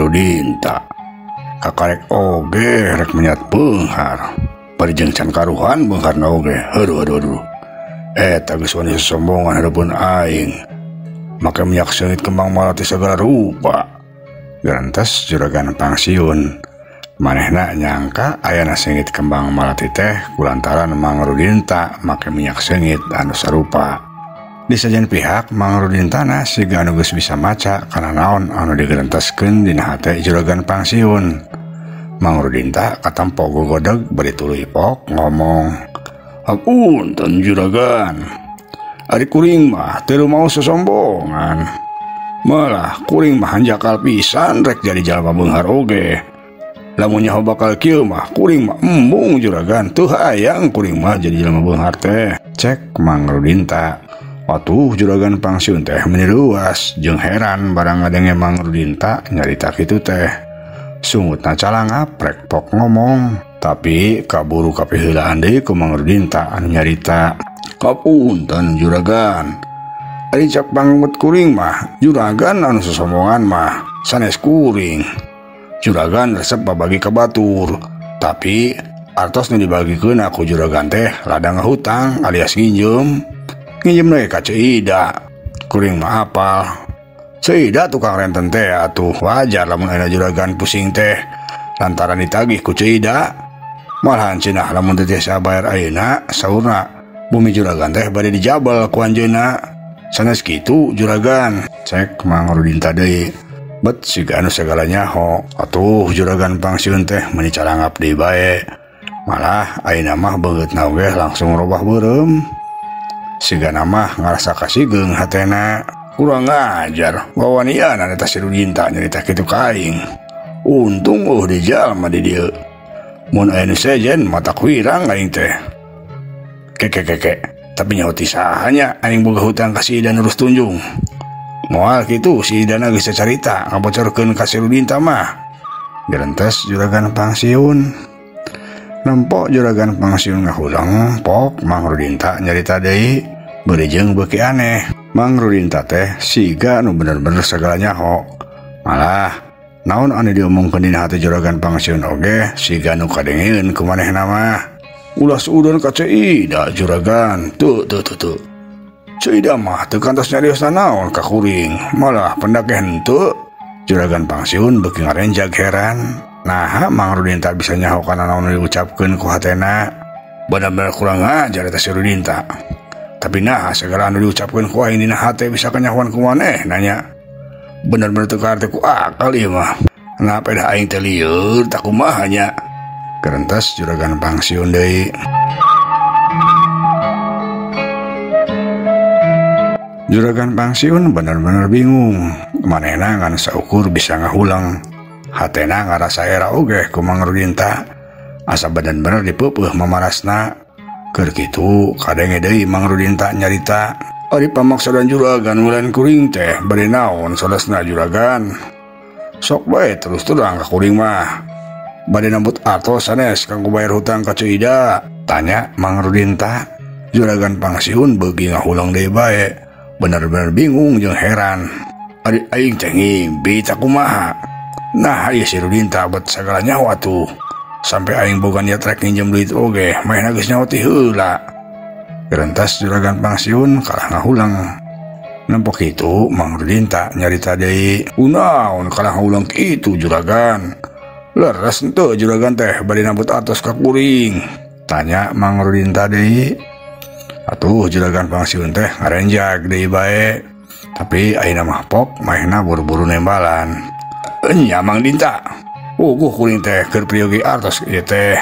Rudinta. Kakarek oge rek menyat beunghar. Bari jeung can karuhan beungharna oge. Aduh. Eta geus wani sosombongan hareupeun aing. Make minyak seungit kembang malati segala rupa. Gerantes juragan pangsiun. Manehna nyangka ayana seungit kembang malati teh kulantaran Mang Rudinta make minyak seungit anu sarupa. Di sajen pihak Mang Rudintana siga anu geus bisa maca kana naon anu digerenteskeun dina hate juragan pangsiun. Mang Rudinta katampo gogodeg bari tuluy pok ngomong, "Hapunten juragan, ari kuring mah teu mau sosombongan. Malah kuring mah hanjakal pisan rek jadi jalma beunghar oge. Lamun nyaho bakal kieu mah kuring mah embung juragan, teu hayang kuring mah jadi jalma beunghar teh," cek Mang Rudinta. Watuh juragan pangsiun teh meniluas jeung heran barang ngadenge Mang Rudinta nyarita kitu teh. Sungutna calang aprek pok ngomong, tapi kaburu kapiheulaan deui ku Mang Rudinta anu nyarita. "Kapunten juragan, ari cak banget kuring mah juragan anu sosombongan mah sanes kuring. Juragan resep babagi ka batur, tapi artos nu dibagikeun aku juragan teh ladang hutang alias nginjem deui ka Ceuida. Kuring mah apal. Ceuida tukang renten teh atuh wajar lamun aya juragan pusing teh lantaran ditagih ku Ceuida. Malahan cenah lamun teu tiasa bayar ayeuna saurna bumi juragan teh bade dijabel ku anjeunna. Sanes kitu juragan," cek Mang Rudinta deui. Bet siga anu sagala nyaho. Atuh juragan pangsiun teh meuni calangap deui bae. Malah ayeuna mah beungeutna oge langsung robah beureum. Sigana mah ngarasa kasigeung hatena. "Kurang ngajar, wawanian eta si Rudinta nyarita kitu ka aing. Untung di jalma di dieu. Mun aya nu sejen mata kuirang aing teh. Keke, tapi nyaho ti sahanya aing boga hutang ka si Ida Nurus Tunjung. Moal kitu si Idana geus carita ngabocorkeun ka si Rudinta mah," gerentes juragan pangsiun. Nempo juragan pangsiun ngahulang pok Mang Rudinta nyarita deui beuri jeung beuki aneh. Mang Rudinta teh siga anu bener-bener sagala nyaho. Malah naon anu diomongkeun dina hati juragan pangsiun oge siga anu kadengeun ku manehna mah. "Ulas udon ka Ceuida juragan, tuh. Ceuida mah teu kantos nyariosna naon ka kuring, malah pendake henteu," juragan pangsiun beuki ngarenjag heran. Nah, Mang Rudinta bisa nyaho kana naon diucapkeun ku hatena. Bener-bener kurang ajar eta si Rudinta. Tapi nah segala anu diucapkeun ku aing dina hate bisa kanyahoan ku maneh nanya. Bener-bener teu kaarti ku akal ieu mah. Kenapa dah aing teh lieur tak kumaha nya, gerentes juragan pangsiun deui. Juragan pangsiun bener-bener bingung. Manehna ngan saukur bisa ngahulang. Hatena ngarasa era oge ku Mang Rudinta. Asa bener-bener dipeupuh mamarasna. Keur kitu kadenge deui Mang Rudinta nyarita, "Ari pamaksadan juragan mulan kuring teh bade naon salesna juragan? Sok bae terus terang ka kuring mah. Bade nambut atos sanes kanggo bayar hutang ka Ceuida?" tanya Mang Rudinta. Juragan pangsiun beuki ngahulang deui bae. Bener-bener bingung jeung heran. "Ari aing teh ngimpi tak kumaha. Nah ieu si Rudinta bet sagala nyaho atuh. Sampai aing boga niat rek nginjem duit oge, maehna geus nyaho ti heula," gerentes juragan pangsiun kalah ngahulang. Nempo kitu Mang Rudinta nyarita deui, "Kunaon kalah ngahulang kitu juragan? Leres henteu juragan teh bade nambut atos ka kuring?" tanya Mang Rudinta deui. Atuh juragan pangsiun teh ngarenjag deui bae. Tapi ayeuna mah pok maehna buru-buru nembalan. "Enya Mang Dinta, uguh kuring teh keur priogi artos ieu teh.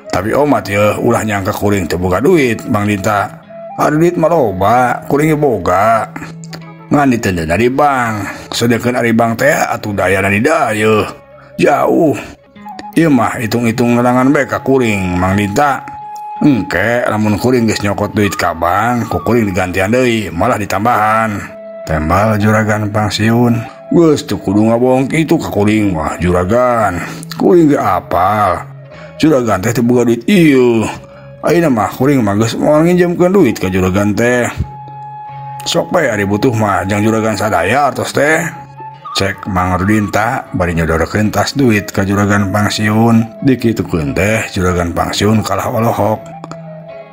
Tapi omat ye ulah nyangka kuring teu boga duit Mang Dinta. Ari duit mah loba, kuring ge boga. Ngan ditendeuna di bank. Sedeukeun ari bank teh atuh dayana di dayeuh. Jauh. Ieu mah hitung-hitung nerangan bae ka kuring Mang Dinta. Engke lamun kuring geus nyokot duit ka bank, ku kuring digantian deui, malah ditambahan," tembal juragan pangsiun. "Geus teu kudu ngabohong kitu ka kuring mah juragan. Kuring ge apal. Juragan teh teu boga duit ieu. Ayeuna mah kuring mah geus moal nginjemkeun duit ka juragan teh. Sok bae ari butuh mah jang juragan sadaya artos teh," Cek Mang Rudinta bari nyodorekeun tas duit ka juragan pangsiun. Dikitukeun teh juragan pangsiun kalah olohok.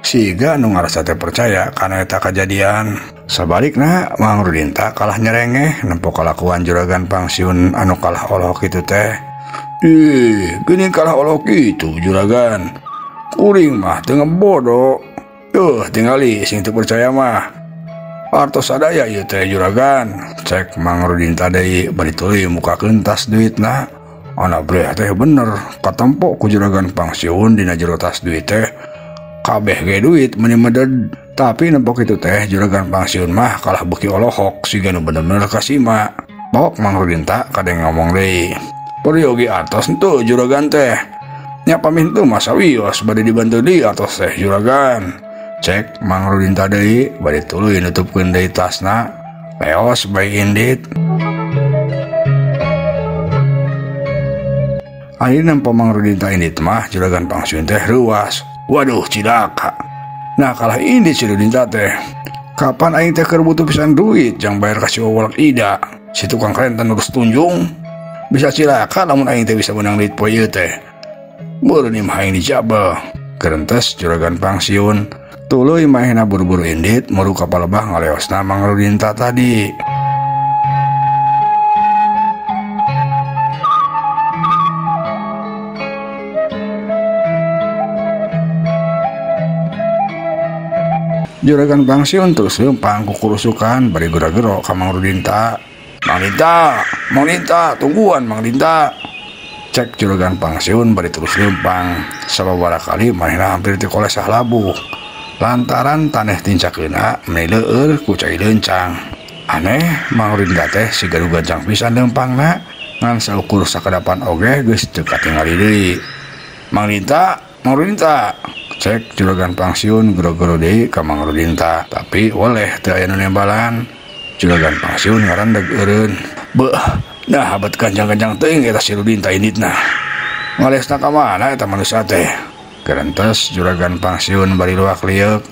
Siga nu ngarasa teh percaya kana eta kajadian. Sabalikna Mang Rudinta kalah nyerengeh nempo kalakuan juragan pangsiun anu kalah olohok itu teh. Geuning kalah olohok itu juragan. Kuring mah teu ngebodo. Tingali sing teu percaya mah. Artos sadaya ieu teh juragan. Cek Mang Rudinta deui bari tuluy mukakeun tas duitna. Ana breh teh bener katempo ku juragan pangsiun dina jero tas duit teh. Kabeh ge duit meni meded. Tapi nempok itu teh juragan pangsiun mah kalah beuki olohok siga nu bener-bener kasima. Pok Mang Rudinta kadang ngomong deui. Periogi artos henteu juragan teh. Nya pamintu masa wios bade dibantu di artos teh juragan. Cek Mang Rudinta deui bade tuluy nutupkeun deui tasna. Leos bae indit. Ayeuna nempo Mang Rudinta indit mah juragan pangsiun teh ruas. Waduh cilaka. Nah kalah indit si Rudinta teh. Kapan aing teh keur butuh pisan duit jang bayar kasih wolak ida. Si tukang renten urus tunjung. Bisa cilaka lamun aing teh bisa menang duit poe ieu teh. Meureun mah aing dijabel. Kerentes juragan pangsiun tuluy maehna buru-buru indit muru ka palebah ngaleosna Mang Rudinta tadi. Juragan pangsiun terus leumpang ku kurusukan bari gera-gero ka Mang Rudinta. Mang Dinta, tungguan Mang Dinta. Cek juragan pangsiun bari terus leumpang. Sababaraha kali manehna hampir teu kolesah labuh. Lantaran taneh tincakeuna meni leueur ku cai leuncang. Aneh Mang Rudinta teh siga nu gancang pisan leumpangna ngan saukur sakadapan oge geus teu katingali deui. Mang Rudinta. Cek juragan pangsiun gero-gero deui ka Mang Rudinta, tapi oleh teu aya nu nembalan. Juragan pangsiun ngarandeg eureun. Beuh, nah abet ganjang-ganjang teuing eta si Rudinta inditna. Ngalesna ka mana eta manusia teh? Kerentes juragan pangsiun bari luak liuk.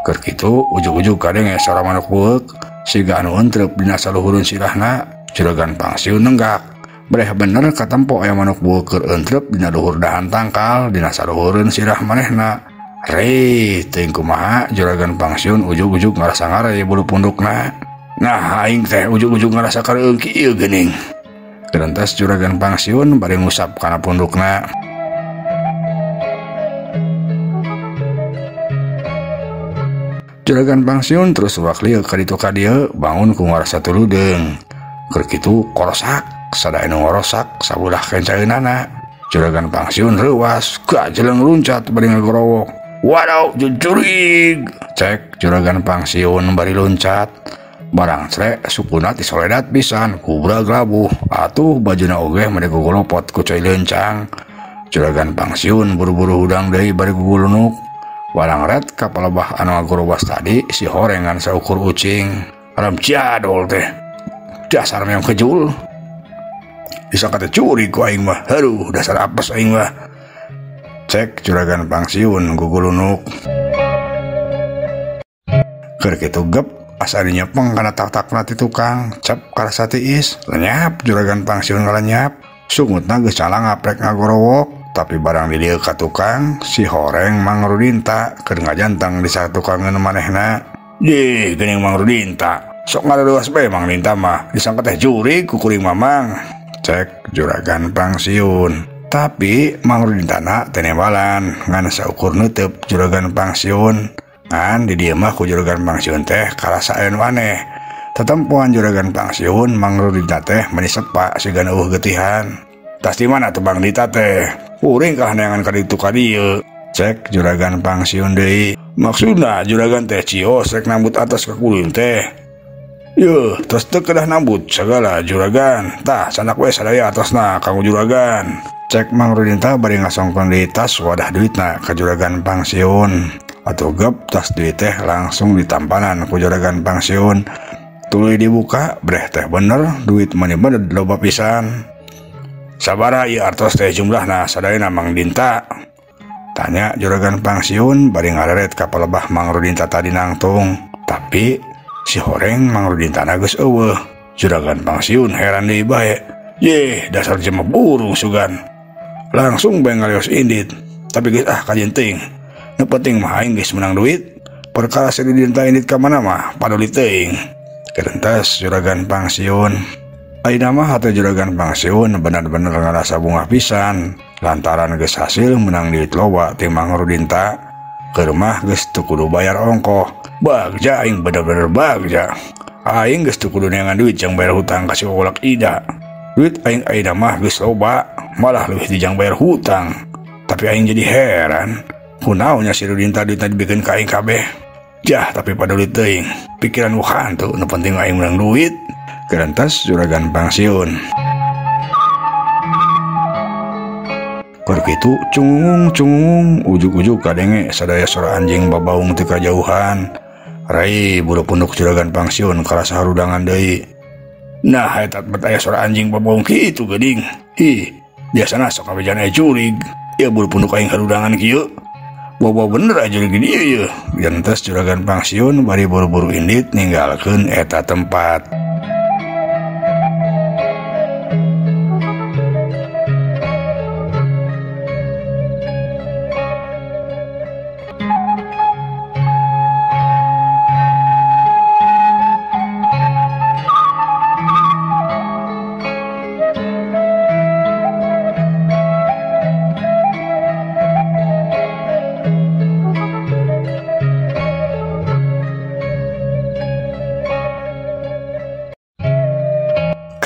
Keur kitu ujug-ujug kadeng sora manuk bueuk siga anu entrep dina saluhureun sirahna. Juragan pangsiun nenggak. Breh bener katempo aya manuk bueuk keur entrep dina luhur dahan tangkal dina saluhureun sirah manehna. Teuing kumaha juragan pangsiun ujug-ujug ngarasa ngare bulu pundukna. Nah aing teh ujug-ujug ngarasa kareungki ieu geuning. Kerentes juragan pangsiun bari ngusap kana pundukna. Juragan pangsiun terus ruak liuk ka ditu ka dieu bangun ku ngarasa tuludeung. Keur kitu korosak sadaya nu ngorosak sabulah kencaeunana. Juragan pangsiun reuas gajeleng luncat bari ngagorowok. Wadaw jujurig. Cek juragan pangsiun bari luncat. Barang srek sukuna ti soledat pisan kubrag labuh. Atuh bajuna oge made gogolopot ku cai leuncang. Juragan pangsiun buru-buru hudang deui bari gugulunuk. Walang ret ka palebah anu ngagorobas tadi si horengan saukur ucing. Aram ciadol teh. Dasar meong kejul. Disangka teh curi ku aing mah. Haduh dasar apes aing mah. Cek juragan pangsiun gugulunuk. Keur kitu gep asa dinyepeng kana tak-takna ti tukang. Cep karasa tiis. Lenyap juragan pangsiun ngalenyap. Sungutna geus calang ngaprek ngagorowok. Tapi barang di dieu ka tukang si horeng Mang Rudinta keur ngajanteng di satukangeun manehna. Geuning Mang Rudinta. Sok ngareueus bae Mang Rudinta mah. Disangka teh jurig ku kuring mamang. Cek juragan pangsiun. Tapi Mang Rudintana teu nembalan ngan saukur neuteub juragan pangsiun. Ngan di dieu mah ku juragan pangsiun teh karasa aya nu aneh. Tetempoan juragan pangsiun Mang Rudinta teh meuni sepa siga eueuh geutihan. Tas di mana tuh Mang Rudinta teh? Kuring kahanyangan ka ditu ka dieu. Cek juragan pangsiun deui. Maksudna juragan teh cios rek nambut atas ka kuring teh. Yeuh, tos teu kedah nambut sagala juragan. Tah sanak we sadaya atasna kanggo juragan. Cek Mang Rudinta bari ngasongkeun di tas wadah duitna ka juragan pangsiun. Atuh gep tas duit teh langsung ditampanan ku juragan pangsiun. Tuluy dibuka, breh teh bener duit meni bener loba pisan. Sabaraha ieu artos teh jumlahna sadayana Mang Dinta? Tanya juragan pangsiun bari ngareret ka palebah Mang Rudinta tadi nangtung. Tapi si horeng Mang Rudintana geus eueuh. Juragan Pangsiun heran deui bae. Yeh, dasar jelema burung sugan. Langsung bae ngalios indit. Tapi geus kajenting. Nu penting mah aing geus menang duit. Perkara si Dinta indit ka mana mah paduli teuing. Kerentas Juragan Pangsiun. Ayeuna mah hate Juragan Pangsiun bener-bener ngerasa bunga pisan. Lantaran geus hasil menang duit loba timbang Rudinta. Keur mah geus teu kudu bayar ongkoh. Bagja aing bener-bener bagja. Aing geus teu kudu neangan duit jang bayar hutang ka si Wolak Ida. Duit aing ayeuna mah geus loba, malah leuwih ti jang bayar hutang. Tapi aing jadi heran, kunaonnya si Rudinta duitna dibikeun ka aing kabeh. Jah, tapi paduli teuing. Pikiran hantu, nu penting aing menang duit. Kerentas Juragan Pangsiun. Keur kitu cungung ujug-ujug kadenge sadaya suara anjing babaung teu kajauhan. Rai bulu punduk Juragan Pangsiun karasa harudangan deui. Nah, eta bet aya suara anjing babaung kitu geuning. Biasana sok kabejan aya jurig. Ya bulu punduk aing harudangan kieu. Bawa bener aja jurig dieu ye. Gentos Juragan Pangsiun bari buru-buru indit ninggalkeun eta tempat.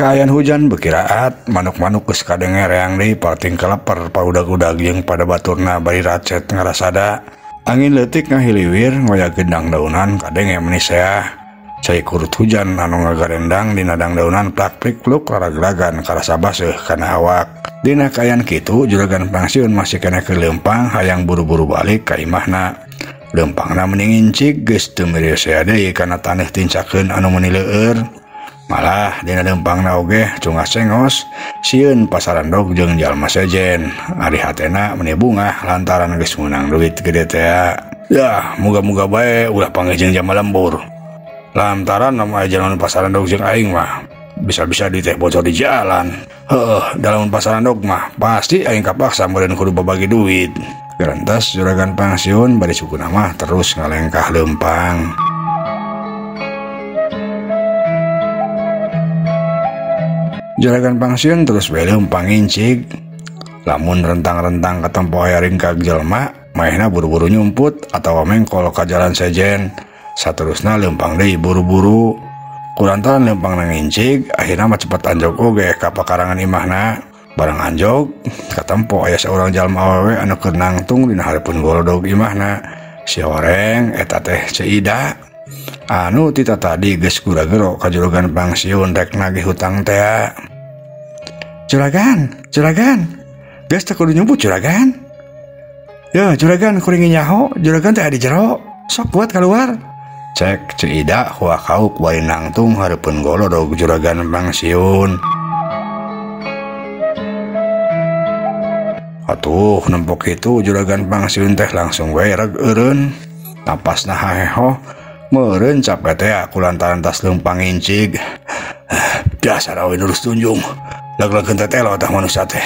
Kaayaan hujan bekiraat, manuk-manuk geus kadenge reang deui pating kalaper paudag-udag jeung pada baturna bari racet ngarasada. Angin leutik ngahiliwir ngoyak gendang daunan kadenge menisea. Cai kurut hujan anu ngagarendang dina dangdaunan plak-plik-pluk rarag-ragan karasa baseuh kana awak. Dina kaayaan kitu Juragan Pangsiun masih keneh keur leumpang hayang buru-buru balik ka imahna. Leumpangna mending incik geus teu mireusea deui kana taneuh tincakeun anu meuni leueur. Malah dina leumpangna oge cungas cengos sieun pasarandog jeung jalma sejen. Ari hatena meuni bunga lantaran geus meunang duit gede teh. Ya, muga-muga bae ulah panggih jeung jam lembur. Lantaran nama jalan pasarandog jeung aing mah bisa-bisa di teh bocor di jalan. Dalam pasarandog mah pasti aing kapaksa meureun kudu babagi duit. Gerentas Juragan Pangsiun bari sukuna mah terus ngalengkah leumpang. Juragan Pangsiun terus bae leumpang incik. Lamun rentang-rentang katempo aya ringkag jelema, maehna buru-buru nyumput atawa mengkol ka jalan sejen. Saterusna leumpang deui buru-buru. Kurantaran leumpang nangincik, akhirna mah cepet anjog oge ka pakarangan imahna. Bareng anjog, katempo aya saurang jalma awewe anu keur nangtung dina hareupeun golodog imahna. Si horeng eta teh Cida. Anu tita tadi geus gura-gero ka Juragan Pangsiun rek nagih hutang teh. Juragan, geus teu kudu nyumput Juragan. Ya, Juragan kuring nyaho, Juragan teh adi jero. Sok buat keluar. Cek Cida huakauk bari nangtung hareupeun golodog Juragan Pangsiun. Atuh nempok itu Juragan Pangsiun teh langsung wae reg eureun. Napasna haheho. Meureun capek teh kulantaran tas leumpang incik. Dasar awe nurus tunjung. Lag-lageun teh telo tah manusia teh.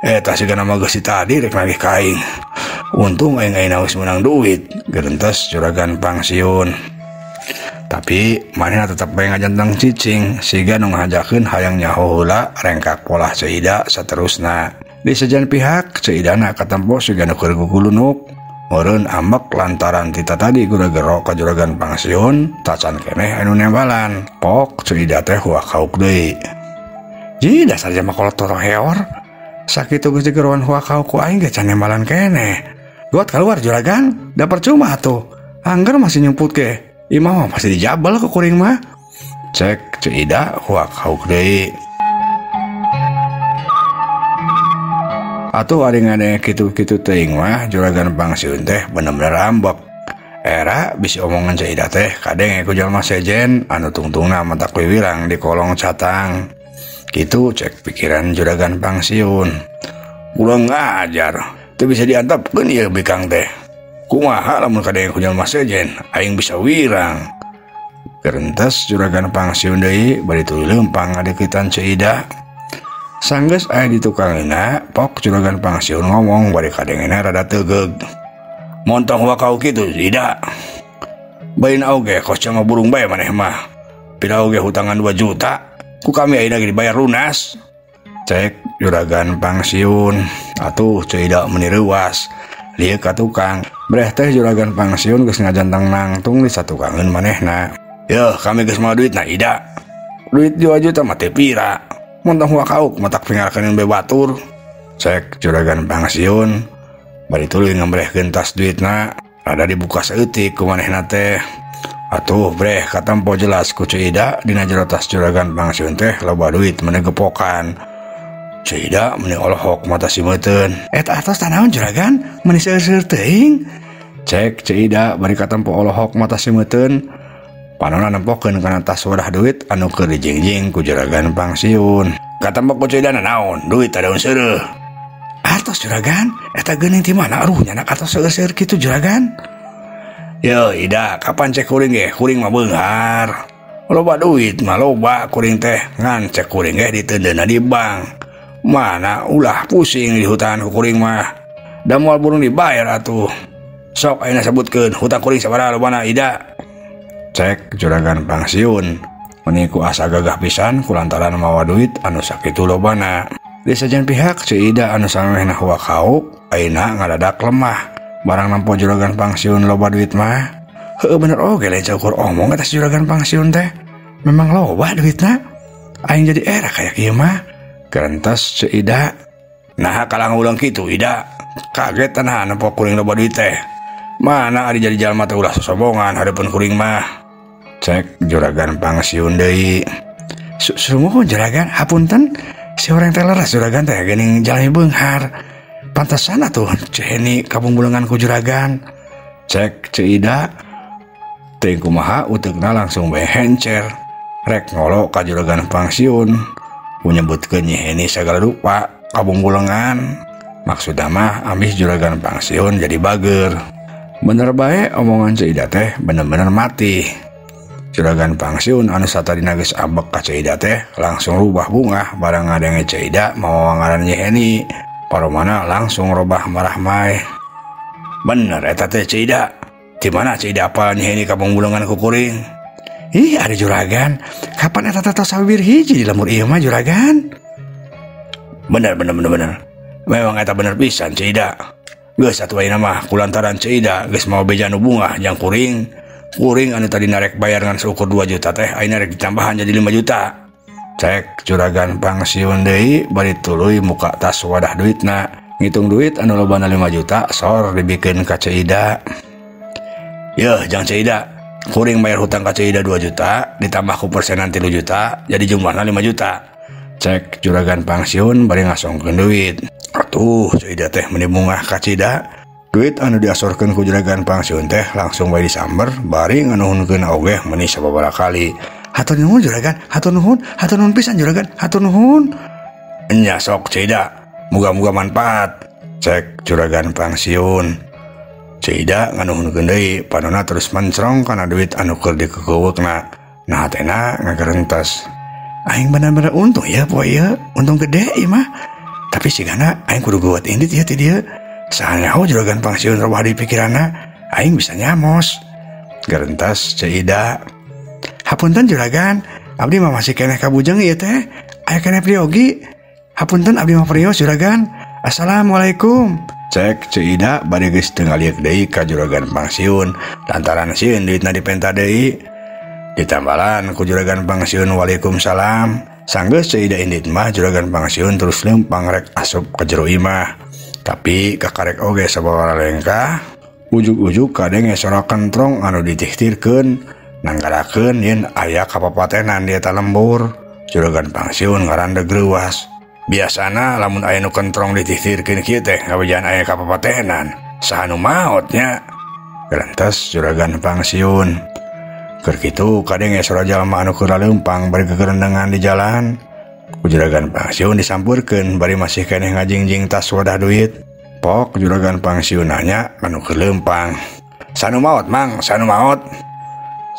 Eta sigana mah geus tadi rek nagih ka aing. Untung aing ayeuna geus meunang duit. Gerentos Juragan Pangsiun. Tapi manehna tetep bae ngajanteng cicing siga nu ngajakeun hayang nyaho heula rengkak polah Cida saterusna. Di sejen pihak Cidana katempo siga nu keur gugulunuk. Meureun ambek lantaran tita tadi gura-gero ka Juragan Pangsiun tacan keneh anu nembalan. Pok Cida teh huakauk deui. Ji dasar jalma kolot heor. Sakitu geus digeroan huakauk ku aing ge can nembalan keneh. Got keluar Juragan, da percuma atuh. Angger masih nyumput ke. Imah mah pasti dijabal ku kuring mah. Cek Cida huakauk deui. Atuh ari ngade kitu-kitu teuing mah Juragan Pangsiun teh bener-bener ambek. Era bisi omongan Cida teh kadenge ku jalma sejen anu tungtungna matak wiwirang di kolong catang. Kitu cek pikiran Juragan Pangsiun. Kurang ngajar, teu bisa diantepkeun ieu bikang teh. Kumaha lamun kadenge ku jalma sejen aing bisa wirang. Gerentes juragan pangsiun deui bari tuluy leumpang ngadeukeutan Ceuida. Sanggeus aya di tukangna, pok juragan pangsiun ngomong bari kadengena rada teugeg. Montong wakau kitu Ceuida. Bain oge kos cama burung bae maneh mah. Pira oge hutangan 2 juta. Ku kami ayeuna ge dibayar lunas. Cek juragan pangsiun. Atuh Ceuida meuni reuas. Lieu ka tukang. Breh teh juragan pangsiun geus ngajantang nangtung di satukangeun manehna. Yeuh, kami geus mau duit na Ida. Duit 2 juta mah teu pira. Montong wakauk matak pingarkeun bebatur. Cek juragan pangsiun. Bari tuluy ngambrehkeun tas duitna. Rada dibuka saeutik ku manehna teh. Atuh breh katampo jelas ku Ceuida dina jero tas juragan pangsiun teh loba duit meuneu gepokan. Ceuida meuni olohok mata simeuteun. Eta atos tanaon juragan? Meuni seueur-seueur teuing. Cek Ceuida bari katampo olohok mata simeuteun. Panonna nempokeun kana tas wadah duit anu keur dijingjing ku juragan pangsiun. Katampo ku Ceuida naon? Duit tadaun seureum. Atos juragan, eta geuning ti mana aruh nyanak atos seueur-seueur kitu juragan? Yo Ida, kapan cek kuring ge? Kuring mah beunghar. Loba duit mah loba kuring teh, ngan cek kuring ge diteundeuna di bank. Mana ulah pusing di hutan ku kuring mah. Da moal burung dibayar atuh. Sok ayeuna sebutkeun hutang kuring sabaraha lobana Ida? Cek juragan pangsiun. Meuni ku asa gagah pisan kulantaran mawa duit anu sakitu lobana. Di sajan pihak Ceuida anu samemehna wakauk ayeuna ngadadak lemah. Barang nampo juragan pangsiun loba duit mah. Heueuh bener oge lain caukur omong atas juragan pangsiun teh. Memang loba duitna. Aing jadi era kayak kieu mah. Gerentes Ceuida. Nah kalang ulang kitu Ida. Kaget tanah nampo kuring loba duit teh. Mana ari jadi jalma teh ulah sosobongan hareupeun kuring mah. Cek juragan pangsiun deui. Sumuhun juragan, hapunten. Si orang teh leres juragan teh geuning jalmi beunghar. Pantesan atuh ceheni kabungbulengan ku juragan. Cek Ceuida. Teuing kumaha uteukna langsung bae hencer. Rek ngolo ka juragan pangsiun. Ku nyebutkeun nyeheni sagala rupa kabungbulengan. Maksudna mah ambis juragan pangsiun jadi bager. Bener bae omongan Ceuida teh bener-bener mati. Juragan pangsiun anu satadina geus abek ka Ceuida teh langsung rubah bungah barang ngadenge Ceuida mau ngaran nyeheni. Paromana langsung robah marah mae. Bener eta teh Ceuida. Di mana Ceuida apal nyeheni kabungbulengan ku kuring? Ih, ada juragan. Kapan eta teh tos sabibir hiji di lemur ieu mah juragan? Bener. Memang eta bener pisan Ceuida. Geus atuh ayeuna mah kulantaran Ceuida geus mau beja nu bungah jang kuring. Kuring anu tadi narek bayar ngan seukur 2 juta teh ayeuna rek ditambahan jadi 5 juta. Cek juragan pangsiun deui bari tuluy muka tas wadah duitna. Ngitung duit anu lobana 5 juta sor dibikeun ka Ceuida. Yeuh jang Ceuida, kuring bayar hutang ka Ceuida 2 juta ditambah ku persenan 3 juta jadi jumlahna 5 juta. Cek juragan pangsiun bari ngasongkeun duit. Atuh Ceuida teh meuni bungah ka Ceuida. Duit anu diasorkeun ku juragan pangsiun teh langsung bae disamber bari nganuhunkeun oge meuni sababaraha kali. Hatur nuhun juragan, hatur nuhun pisan juragan, hatur nuhun. Nya sok Ceuida, muga-muga manfaat. Cek juragan pangsiun. Ceuida nganuhunkeun deui panonna terus mencrong kana duit anu keur dikeukeukna. Nah hatena ngagerentes. Aing bener-bener untung ya poe ieu, untung gede ieu mah. Tapi sigana aing kudu geuwat indit ieu ti dieu. Sahanyaho juragan pangsiun robah di pikiranna, aing bisa nyamos. Gerentes Ceuida. Hapunten juragan, abdi mah masih keneh kabujeng ieu teh. Aya keneh priogi. Hapunten abdi mah prios juragan. Assalamualaikum. Cek Ceuida bari geus teu ngaliek deui ka juragan pangsiun lantaran sieun duitna dipenta deui. Ditambalan ku juragan pangsiun waalaikumsalam. Sanggeus Ceuida indit mah juragan pangsiun terus leumpang rek asup ka jero imah. Tapi kakarek oge sababaraha lengkah. Ujug-ujug kadenge sora kentrong anu ditihtirkeun nanggarakeun yen aya kapapatenan di eta lembur. Juragan pangsiun ngarandeg reuas. Biasana lamun aya nu kentrong ditihtirkeun kieu teh ngabejaan aya kapapatenan. Saha nu maot nya. Gerentes juragan pangsiun. Keur kitu kadenge sora jalma anu keur leumpang bari gegerendengan di jalan. Ku juragan pangsiun disampurkeun bari masih keneh ngajingjing tas wadah duit. Pok juragan pangsiun nanya anu keur leumpang. Sanu maot mang, sanu maot.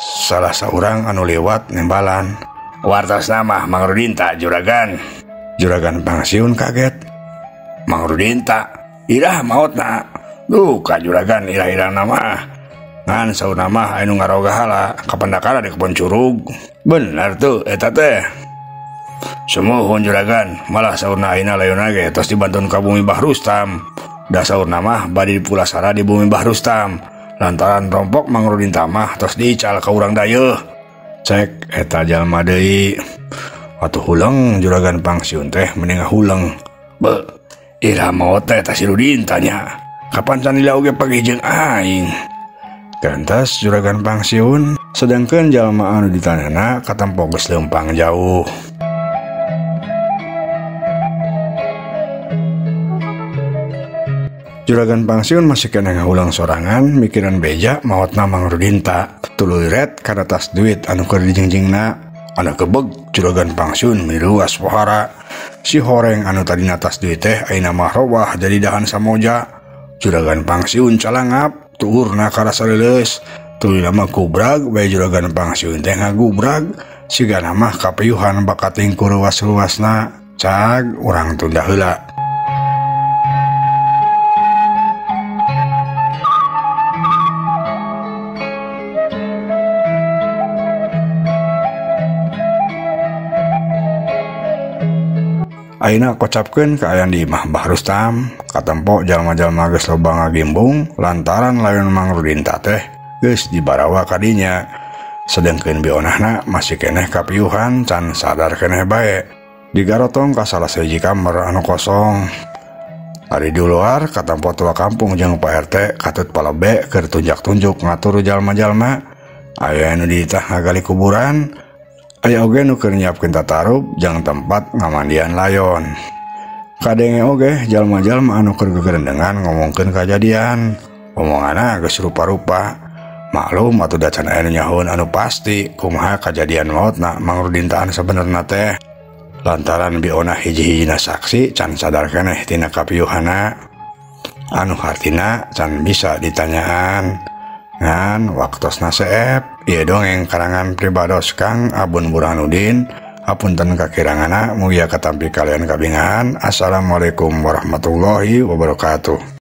salah seorang anu lewat nembalan. Wartos nama Mang Rudin tak juragan. Juragan Pangsiun kaget. Mang Rudin tak irah maut na. Duh ka juragan irah-irah nama. Ngan saur nama anu ngaroga hala kapandakara di kebon curug. Bener tuh eta teh. Semuhun juragan, malah saurna ayeuna layona ge tos dibantun ka bumi Bah Rustam. Da saurna mah bade dipulasara di bumi Bah Rustam. Lantaran rompok Mang Rudin tamah tos diical ka urang dayeuh. Cek eta jalma deui. Atuh huleng juragan Pangsiun teh mending huleng. Be, ira maot teh ta si Rudin tanya. Kapan can lila oge pagi jeung aing? Kantas juragan Pangsiun sedangkeun jalma anu ditanana katempo geus leumpang jauh. Juragan Pangsiun masih kena ngahulang sorangan mikiran beja maotna Mang Rudin tak tuluy ret kana tas duit anu keur dijingjingna. Anu kebeg juragan Pangsiun miluas pohara. Si horeng anu tadina tas duit teh ayeuna mah robah jadi dahan samoja. Juragan Pangsiun calangap tuurna ka rasa leuleus. Tuluy lama kubrag bae juragan Pangsiun teh ngagubrag sigana mah kapayuhan bakat tingku ruas-ruasna. Cag urang tunda heula. Ayeuna kocapkeun kaayaan di imah Bah Rustam, katempo jalma-jalma geus loba ngagimbung lantaran layon Mang Rudin teh geus dibarawa ka dinya. Sedengkeun bionahna masih keneh kapiuhan can sadar keneh bae. Digarotong ka salah sahiji kamar anu kosong. Ari di luar katempo tua kampung jeung Pak RT katut palebe keur tunjak-tunjuk ngatur jalma-jalma. Aya anu ditah ngagali kuburan. Aya oge nu keur nyiapkeun tatarub jang tempat ngamandian layon. Kadenge oge jalma-jalma anu keur gegerendengan ngomongkeun kajadian. Omonganna geus rupa-rupa. Maklum atuh da can aya nu nyahoun anu pasti kumaha kajadian maotna Mang Rudin teh sabenerna teh. Lantaran biona hiji-hijina saksi can sadar keneh tina kapiuhanna. Anu hartina can bisa ditanyaan. Ngan waktosna seep. Ieu dongeng karangan pribados Kang Abun Burhanuddin. Hapunten kakirangana mugia katampi kalian kabingahan. Assalamualaikum warahmatullahi wabarakatuh.